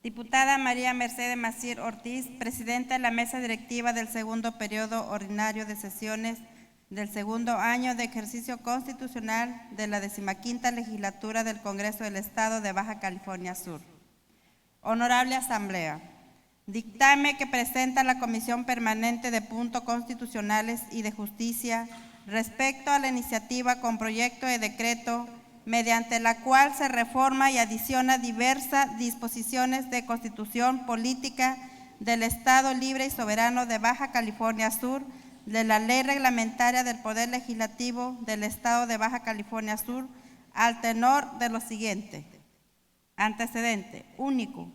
Diputada María Mercedes Macier Ortiz, presidenta de la mesa directiva del segundo periodo ordinario de sesiones del segundo año de ejercicio constitucional de la 15ª legislatura del Congreso del Estado de Baja California Sur. Honorable Asamblea, dictamen que presenta la Comisión Permanente de Puntos Constitucionales y de Justicia respecto a la iniciativa con proyecto de decreto mediante la cual se reforma y adiciona diversas disposiciones de Constitución Política del Estado Libre y Soberano de Baja California Sur, de la Ley Reglamentaria del Poder Legislativo del Estado de Baja California Sur, al tenor de lo siguiente. Antecedente único.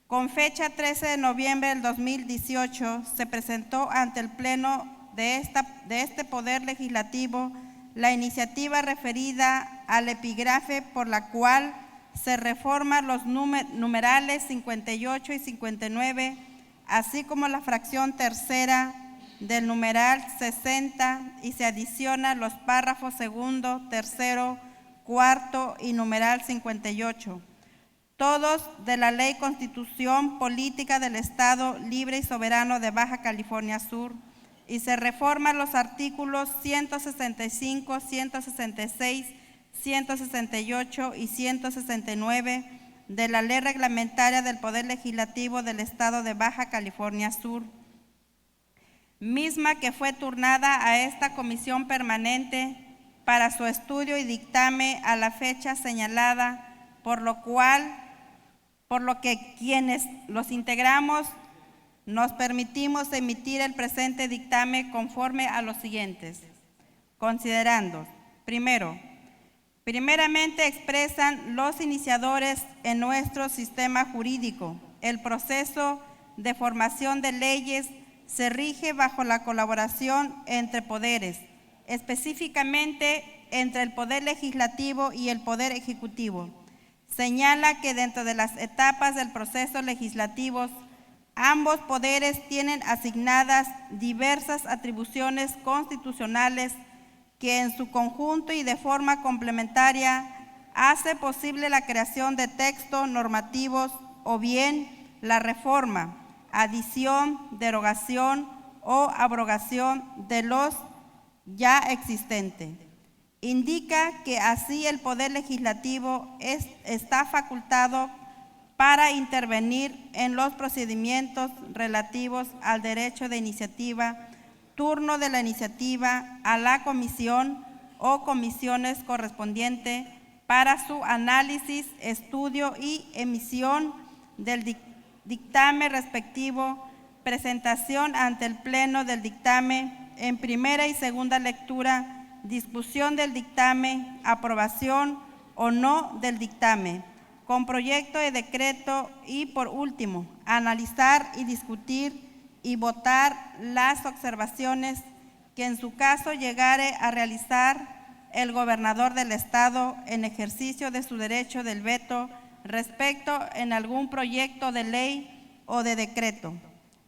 Con fecha 13 de noviembre del 2018, se presentó ante el Pleno de este Poder Legislativo la iniciativa referida al epígrafe por la cual se reforman los numerales 58 y 59, así como la fracción tercera del numeral 60 y se adicionan los párrafos segundo, tercero, cuarto y numeral 58. Todos de la Ley Constitución Política del Estado Libre y Soberano de Baja California Sur, y se reforman los artículos 165, 166, 168 y 169 de la Ley Reglamentaria del Poder Legislativo del Estado de Baja California Sur, misma que fue turnada a esta comisión permanente para su estudio y dictamen a la fecha señalada, por lo que quienes los integramos nos permitimos emitir el presente dictamen conforme a los siguientes. Considerando, primeramente expresan los iniciadores en nuestro sistema jurídico. El proceso de formación de leyes se rige bajo la colaboración entre poderes, específicamente entre el Poder Legislativo y el Poder Ejecutivo. Señala que dentro de las etapas del proceso legislativo, ambos poderes tienen asignadas diversas atribuciones constitucionales que en su conjunto y de forma complementaria hace posible la creación de textos normativos o bien la reforma, adición, derogación o abrogación de los ya existentes. Indica que así el Poder Legislativo está facultado para intervenir en los procedimientos relativos al derecho de iniciativa, turno de la iniciativa a la comisión o comisiones correspondientes para su análisis, estudio y emisión del dictamen respectivo, presentación ante el Pleno del dictamen en primera y segunda lectura, discusión del dictamen, aprobación o no del dictamen con proyecto de decreto y, por último, analizar y discutir y votar las observaciones que en su caso llegare a realizar el gobernador del Estado en ejercicio de su derecho del veto respecto en algún proyecto de ley o de decreto.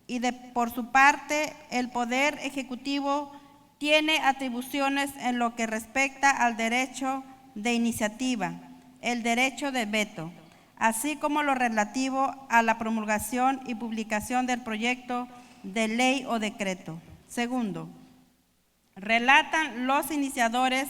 Y por su parte, el Poder Ejecutivo tiene atribuciones en lo que respecta al derecho de iniciativa, el derecho de veto, así como lo relativo a la promulgación y publicación del proyecto de ley o decreto. Segundo, relatan los iniciadores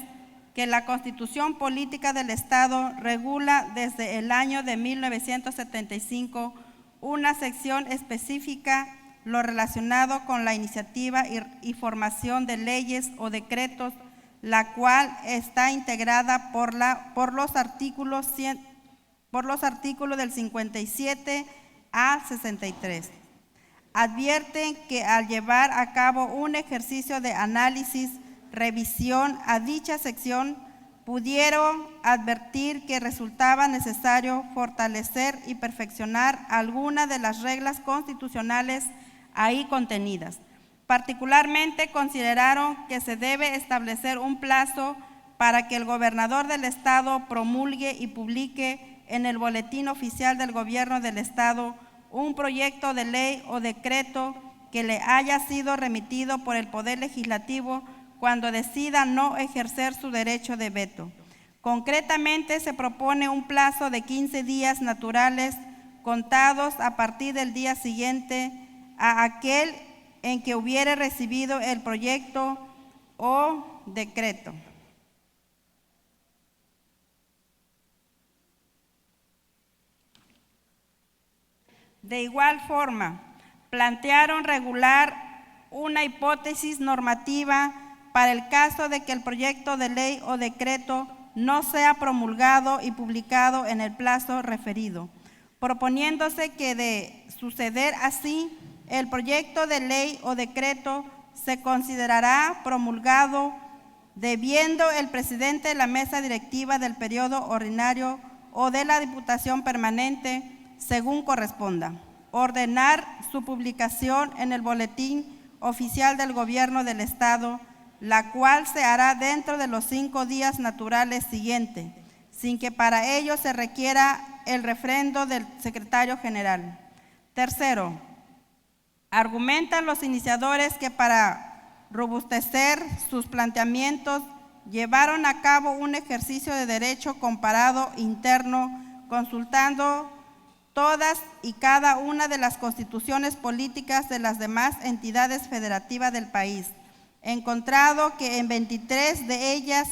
que la Constitución Política del Estado regula desde el año de 1975 una sección específica lo relacionado con la iniciativa y formación de leyes o decretos, la cual está integrada por los artículos del 57 a 63. Advierten que al llevar a cabo un ejercicio de análisis, revisión a dicha sección, pudieron advertir que resultaba necesario fortalecer y perfeccionar algunas de las reglas constitucionales ahí contenidas. Particularmente consideraron que se debe establecer un plazo para que el gobernador del Estado promulgue y publique en el Boletín Oficial del Gobierno del Estado un proyecto de ley o decreto que le haya sido remitido por el Poder Legislativo cuando decida no ejercer su derecho de veto. Concretamente, se propone un plazo de 15 días naturales contados a partir del día siguiente a aquel en que hubiere recibido el proyecto o decreto. De igual forma, plantearon regular una hipótesis normativa para el caso de que el proyecto de ley o decreto no sea promulgado y publicado en el plazo referido, proponiéndose que de suceder así, el proyecto de ley o decreto se considerará promulgado debiendo el presidente de la mesa directiva del periodo ordinario o de la Diputación Permanente, según corresponda, ordenar su publicación en el Boletín Oficial del Gobierno del Estado, la cual se hará dentro de los 5 días naturales siguientes, sin que para ello se requiera el refrendo del secretario general. Tercero, argumentan los iniciadores que para robustecer sus planteamientos llevaron a cabo un ejercicio de derecho comparado interno, consultando todas y cada una de las constituciones políticas de las demás entidades federativas del país, encontrado que en 23 de ellas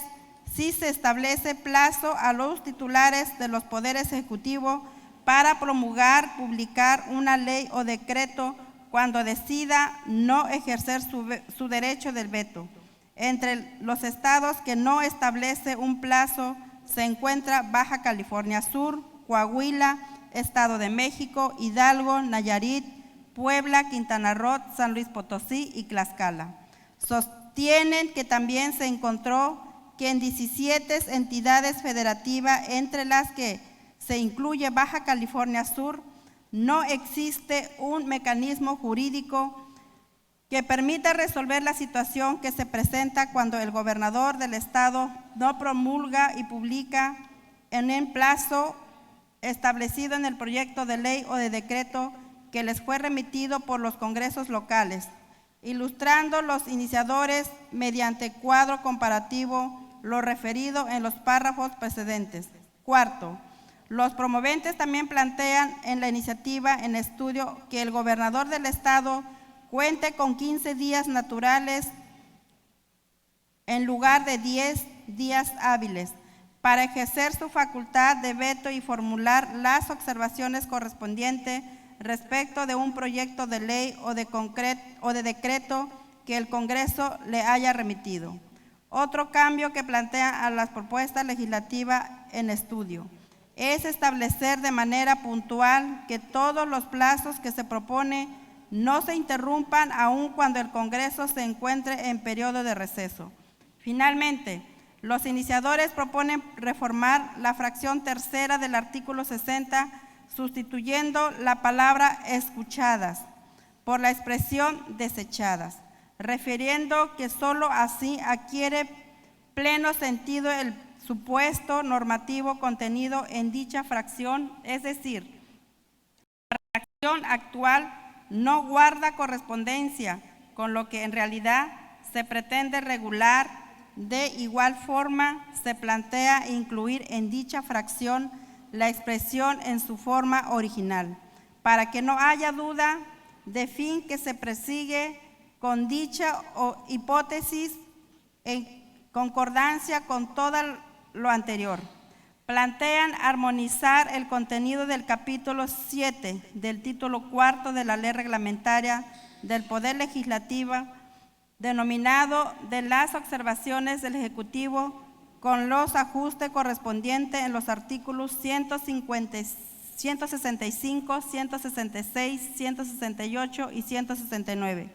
sí se establece plazo a los titulares de los poderes ejecutivos para promulgar, publicar una ley o decreto cuando decida no ejercer su derecho del veto. Entre los estados que no establece un plazo se encuentra Baja California Sur, Coahuila, Estado de México, Hidalgo, Nayarit, Puebla, Quintana Roo, San Luis Potosí y Tlaxcala. Sostienen que también se encontró que en 17 entidades federativas, entre las que se incluye Baja California Sur, no existe un mecanismo jurídico que permita resolver la situación que se presenta cuando el gobernador del estado no promulga y publica en un plazo establecido en el proyecto de ley o de decreto que les fue remitido por los congresos locales, ilustrando los iniciadores mediante cuadro comparativo lo referido en los párrafos precedentes. Cuarto, los promoventes también plantean en la iniciativa en estudio que el gobernador del estado cuente con 15 días naturales en lugar de 10 días hábiles para ejercer su facultad de veto y formular las observaciones correspondientes respecto de un proyecto de ley o de decreto que el Congreso le haya remitido. Otro cambio que plantea a las propuestas legislativas en estudio es establecer de manera puntual que todos los plazos que se propone no se interrumpan aun cuando el Congreso se encuentre en periodo de receso. Finalmente, los iniciadores proponen reformar la fracción tercera del artículo 60, sustituyendo la palabra escuchadas por la expresión desechadas, refiriendo que solo así adquiere pleno sentido el supuesto normativo contenido en dicha fracción, es decir, la fracción actual no guarda correspondencia con lo que en realidad se pretende regular. De igual forma, se plantea incluir en dicha fracción la expresión en su forma original, para que no haya duda de fin que se persigue con dicha hipótesis en concordancia con todo lo anterior. Plantean armonizar el contenido del capítulo 7 del título 4 de la Ley Reglamentaria del Poder Legislativo, denominado de las observaciones del Ejecutivo, con los ajustes correspondientes en los artículos 165, 166, 168 y 169.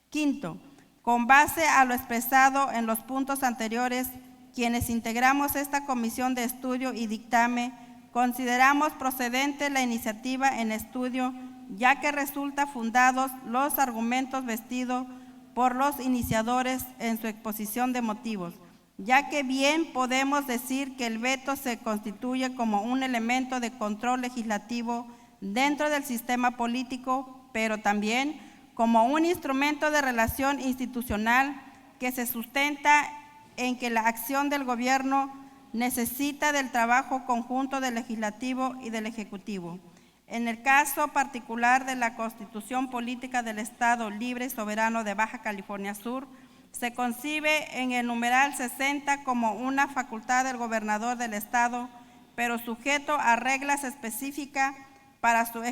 Quinto, con base a lo expresado en los puntos anteriores, quienes integramos esta comisión de estudio y dictamen, consideramos procedente la iniciativa en estudio, ya que resulta fundados los argumentos vestidos por los iniciadores en su exposición de motivos, ya que bien podemos decir que el veto se constituye como un elemento de control legislativo dentro del sistema político, pero también como un instrumento de relación institucional que se sustenta en que la acción del gobierno necesita del trabajo conjunto del legislativo y del ejecutivo. En el caso particular de la Constitución Política del Estado Libre y Soberano de Baja California Sur, se concibe en el numeral 60 como una facultad del gobernador del Estado, pero sujeto a reglas específicas para su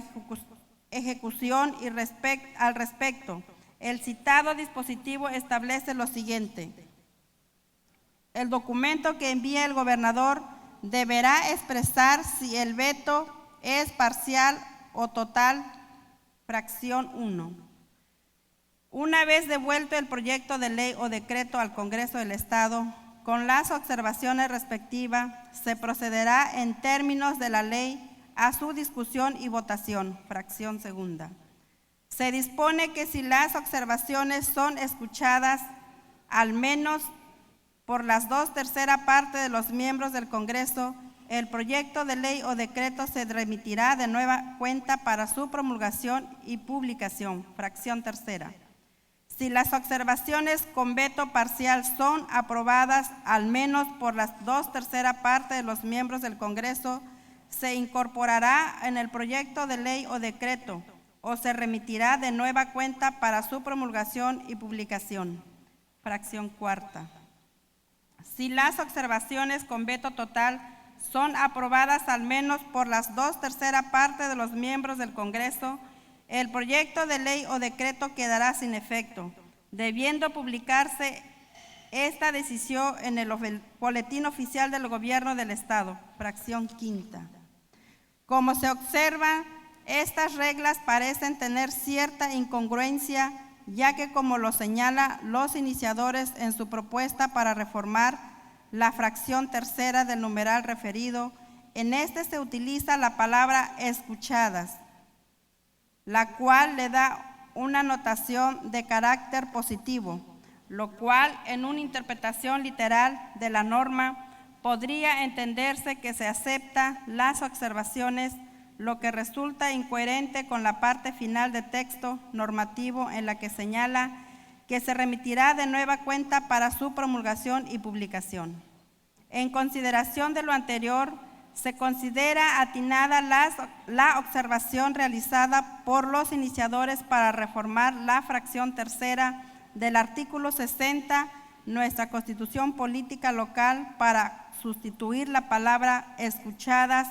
ejecución y al respecto. El citado dispositivo establece lo siguiente: el documento que envíe el gobernador deberá expresar si el veto es parcial o total. Fracción 1. Una vez devuelto el proyecto de ley o decreto al Congreso del Estado, con las observaciones respectivas, se procederá en términos de la ley a su discusión y votación. Fracción 2. Se dispone que si las observaciones son escuchadas al menos por las 2/3 partes de los miembros del Congreso, el proyecto de ley o decreto se remitirá de nueva cuenta para su promulgación y publicación. Fracción 3. Si las observaciones con veto parcial son aprobadas al menos por las 2/3 partes de los miembros del Congreso, se incorporará en el proyecto de ley o decreto o se remitirá de nueva cuenta para su promulgación y publicación. Fracción 4. Si las observaciones con veto total son aprobadas al menos por las 2/3 partes de los miembros del Congreso, el proyecto de ley o decreto quedará sin efecto, debiendo publicarse esta decisión en el Boletín Oficial del Gobierno del Estado. Fracción 5. Como se observa, estas reglas parecen tener cierta incongruencia, ya que, como lo señalan los iniciadores en su propuesta para reformar la fracción 3 del numeral referido, en este se utiliza la palabra escuchadas, la cual le da una notación de carácter positivo, lo cual en una interpretación literal de la norma podría entenderse que se acepta las observaciones, lo que resulta incoherente con la parte final del texto normativo en la que señala que se remitirá de nueva cuenta para su promulgación y publicación. En consideración de lo anterior, se considera atinada la observación realizada por los iniciadores para reformar la fracción 3 del artículo 60 nuestra Constitución Política Local para sustituir la palabra escuchadas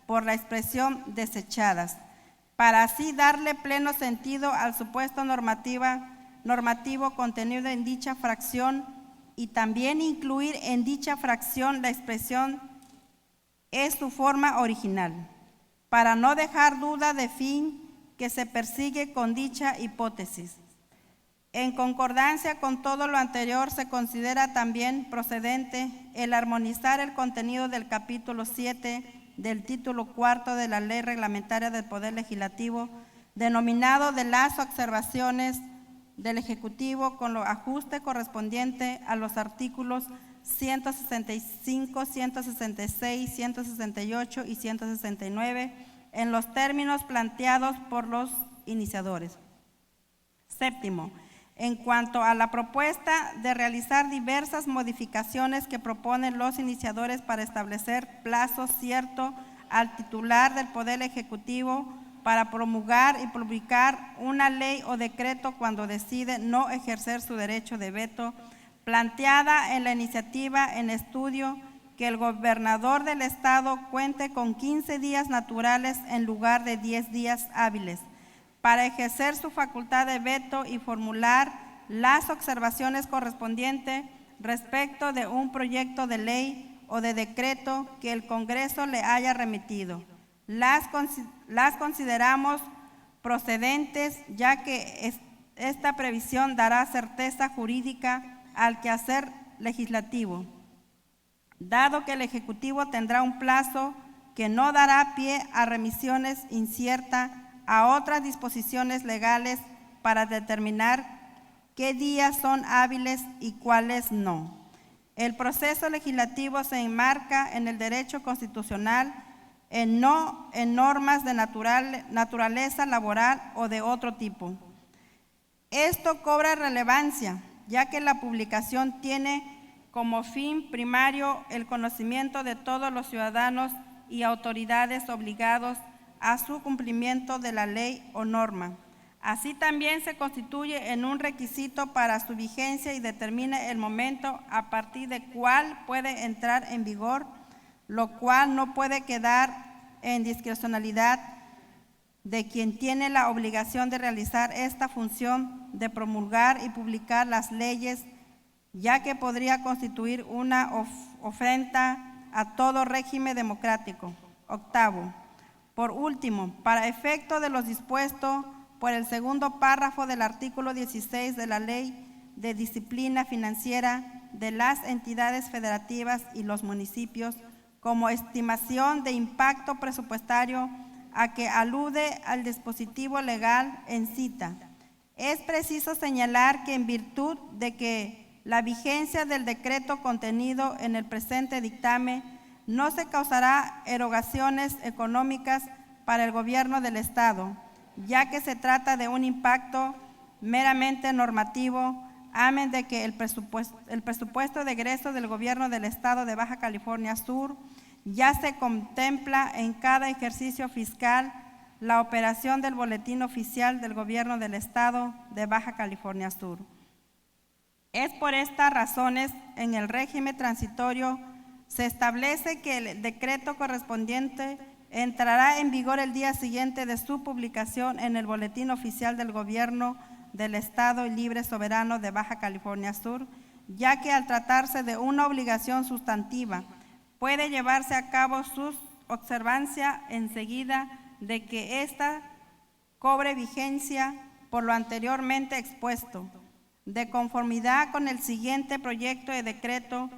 por la expresión desechadas, para así darle pleno sentido al supuesto normativo contenido en dicha fracción y también incluir en dicha fracción la expresión es su forma original, para no dejar duda de fin que se persigue con dicha hipótesis. En concordancia con todo lo anterior, se considera también procedente el armonizar el contenido del capítulo 7 del título 4 de la Ley Reglamentaria del Poder Legislativo, denominado de las observaciones del Ejecutivo, con los ajustes correspondientes a los artículos 165, 166, 168 y 169, en los términos planteados por los iniciadores. 7. En cuanto a la propuesta de realizar diversas modificaciones que proponen los iniciadores para establecer plazo cierto al titular del Poder Ejecutivo para promulgar y publicar una ley o decreto cuando decide no ejercer su derecho de veto, planteada en la iniciativa en estudio, que el gobernador del Estado cuente con 15 días naturales en lugar de 10 días hábiles para ejercer su facultad de veto y formular las observaciones correspondientes respecto de un proyecto de ley o de decreto que el Congreso le haya remitido. Las consideramos procedentes, ya que esta previsión dará certeza jurídica al quehacer legislativo, dado que el Ejecutivo tendrá un plazo que no dará pie a remisiones inciertas a otras disposiciones legales para determinar qué días son hábiles y cuáles no. El proceso legislativo se enmarca en el derecho constitucional, no en normas de naturaleza laboral o de otro tipo. Esto cobra relevancia, ya que la publicación tiene como fin primario el conocimiento de todos los ciudadanos y autoridades obligados a su cumplimiento de la ley o norma. Así también se constituye en un requisito para su vigencia y determina el momento a partir de cuál puede entrar en vigor, lo cual no puede quedar en discrecionalidad de quien tiene la obligación de realizar esta función de promulgar y publicar las leyes, ya que podría constituir una ofensa a todo régimen democrático. Octavo, por último, para efecto de los dispuestos por el segundo párrafo del artículo 16 de la Ley de Disciplina Financiera de las entidades federativas y los municipios, como estimación de impacto presupuestario a que alude al dispositivo legal en cita. Es preciso señalar que en virtud de que la vigencia del decreto contenido en el presente dictamen no se causará erogaciones económicas para el gobierno del Estado, ya que se trata de un impacto meramente normativo, amén de que el presupuesto de egreso del gobierno del Estado de Baja California Sur ya se contempla en cada ejercicio fiscal la operación del boletín oficial del gobierno del Estado de Baja California Sur. Es por estas razones, en el régimen transitorio se establece que el decreto correspondiente entrará en vigor el día siguiente de su publicación en el boletín oficial del gobierno del Estado Libre Soberano de Baja California Sur, ya que al tratarse de una obligación sustantiva, puede llevarse a cabo su observancia enseguida de que ésta cobre vigencia por lo anteriormente expuesto, de conformidad con el siguiente proyecto de decreto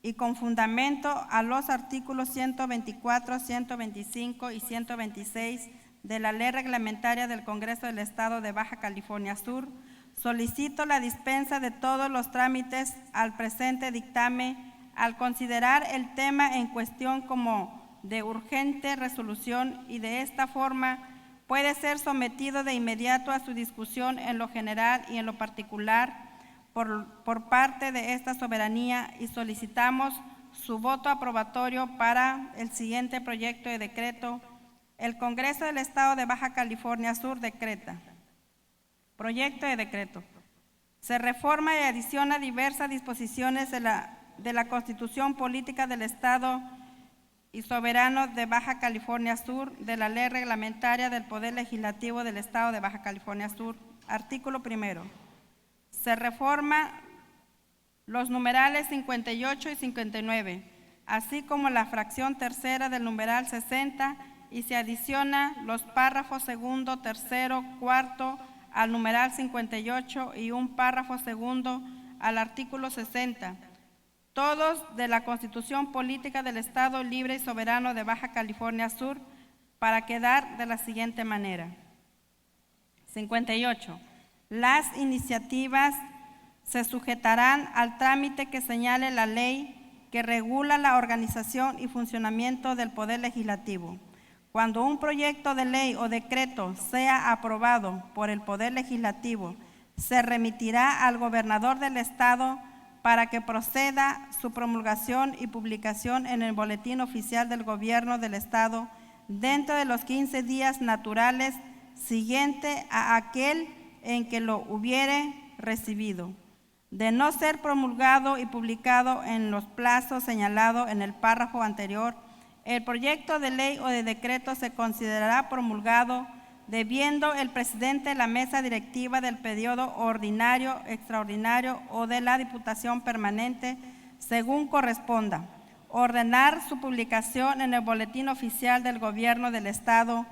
y con fundamento a los artículos 124, 125 y 126 de la Ley Reglamentaria del Congreso del Estado de Baja California Sur, solicito la dispensa de todos los trámites al presente dictamen al considerar el tema en cuestión como de urgente resolución y de esta forma puede ser sometido de inmediato a su discusión en lo general y en lo particular por parte de esta soberanía y solicitamos su voto aprobatorio para el siguiente proyecto de decreto. El Congreso del Estado de Baja California Sur decreta. Proyecto de decreto. Se reforma y adiciona diversas disposiciones de la Constitución Política del Estado y Soberano de Baja California Sur, de la Ley Reglamentaria del Poder Legislativo del Estado de Baja California Sur. Artículo primero. Se reforma los numerales 58 y 59, así como la fracción tercera del numeral 60 y se adiciona los párrafos segundo, tercero, cuarto al numeral 58 y un párrafo segundo al artículo 60, todos de la Constitución Política del Estado Libre y Soberano de Baja California Sur, para quedar de la siguiente manera. 58. Las iniciativas se sujetarán al trámite que señale la ley que regula la organización y funcionamiento del Poder Legislativo. Cuando un proyecto de ley o decreto sea aprobado por el Poder Legislativo, se remitirá al gobernador del Estado para que proceda su promulgación y publicación en el Boletín Oficial del Gobierno del Estado dentro de los 15 días naturales siguiente a aquel en que lo hubiere recibido. De no ser promulgado y publicado en los plazos señalados en el párrafo anterior, el proyecto de ley o de decreto se considerará promulgado, debiendo el presidente de la mesa directiva del periodo ordinario, extraordinario o de la Diputación Permanente, según corresponda, ordenar su publicación en el Boletín Oficial del Gobierno del Estado,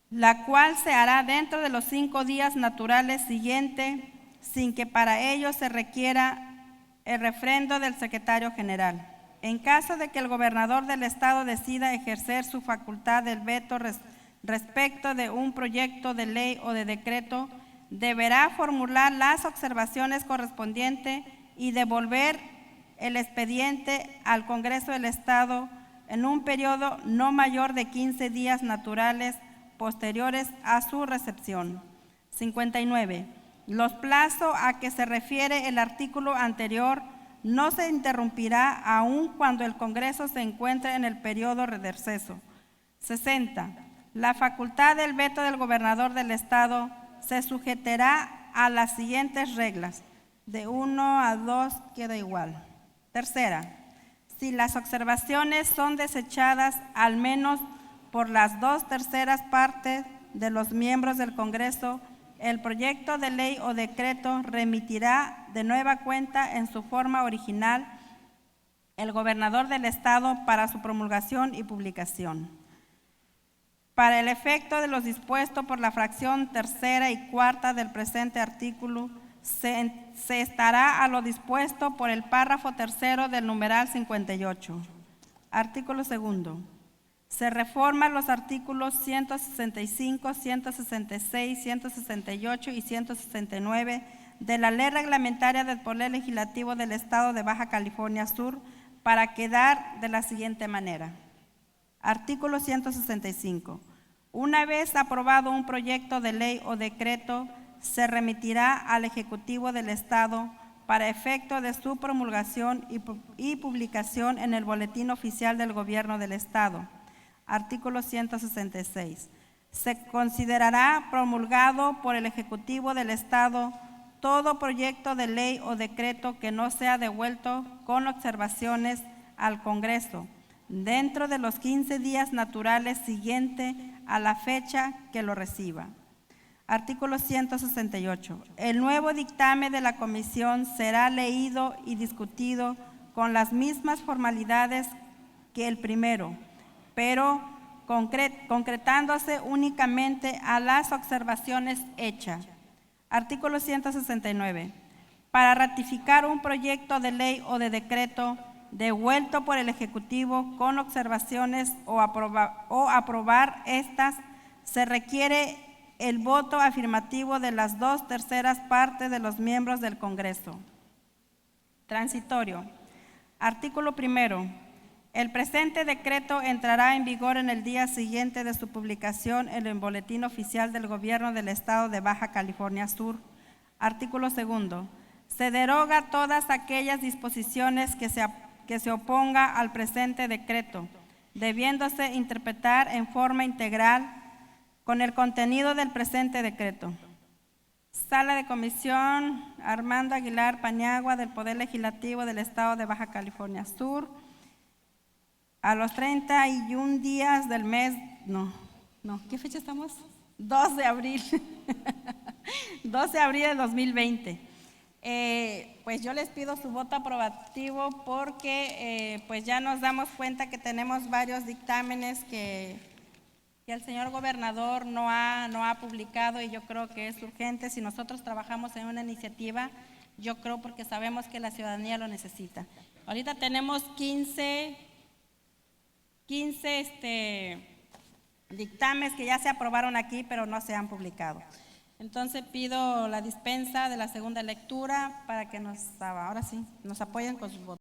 la cual se hará dentro de los 5 días naturales siguientes, sin que para ello se requiera el refrendo del secretario general. En caso de que el gobernador del Estado decida ejercer su facultad del veto respecto de un proyecto de ley o de decreto, deberá formular las observaciones correspondientes y devolver el expediente al Congreso del Estado en un periodo no mayor de 15 días naturales posteriores a su recepción. 59. Los plazos a que se refiere el artículo anterior no se interrumpirá aun cuando el Congreso se encuentre en el periodo de receso. 60. La facultad del veto del gobernador del estado se sujetará a las siguientes reglas. De 1 a 2 queda igual. Tercera, si las observaciones son desechadas al menos por las 2/3 partes de los miembros del Congreso, el proyecto de ley o decreto remitirá de nueva cuenta en su forma original el gobernador del estado para su promulgación y publicación. Para el efecto de los dispuestos por la fracción tercera y cuarta del presente artículo, se estará a lo dispuesto por el párrafo tercero del numeral 58. Artículo segundo. Se reforman los artículos 165, 166, 168 y 169 de la Ley Reglamentaria del Poder Legislativo del Estado de Baja California Sur para quedar de la siguiente manera. Artículo 165. Una vez aprobado un proyecto de ley o decreto, se remitirá al Ejecutivo del Estado para efecto de su promulgación y publicación en el Boletín Oficial del Gobierno del Estado. Artículo 166. Se considerará promulgado por el Ejecutivo del Estado todo proyecto de ley o decreto que no sea devuelto con observaciones al Congreso dentro de los 15 días naturales siguientes a la fecha que lo reciba. Artículo 168. El nuevo dictamen de la Comisión será leído y discutido con las mismas formalidades que el primero, pero concretándose únicamente a las observaciones hechas. Artículo 169. Para ratificar un proyecto de ley o de decreto devuelto por el Ejecutivo con observaciones o aprobar estas, se requiere el voto afirmativo de las 2/3 partes de los miembros del Congreso. Transitorio. Artículo primero. El presente decreto entrará en vigor en el día siguiente de su publicación en el Boletín Oficial del Gobierno del Estado de Baja California Sur. Artículo segundo. Se deroga todas aquellas disposiciones que se oponga al presente decreto, debiéndose interpretar en forma integral con el contenido del presente decreto. Sala de Comisión Armando Aguilar Paniagua del Poder Legislativo del Estado de Baja California Sur. A los 31 días del mes, ¿qué fecha estamos? 2 de abril, 2 de abril de 2020. Pues yo les pido su voto aprobativo porque pues ya nos damos cuenta que tenemos varios dictámenes que el señor gobernador no ha publicado, y yo creo que es urgente. Si nosotros trabajamos en una iniciativa, yo creo porque sabemos que la ciudadanía lo necesita. Ahorita tenemos 15 dictámenes que ya se aprobaron aquí, pero no se han publicado. Entonces pido la dispensa de la segunda lectura para que ahora sí nos apoyen con sus votos.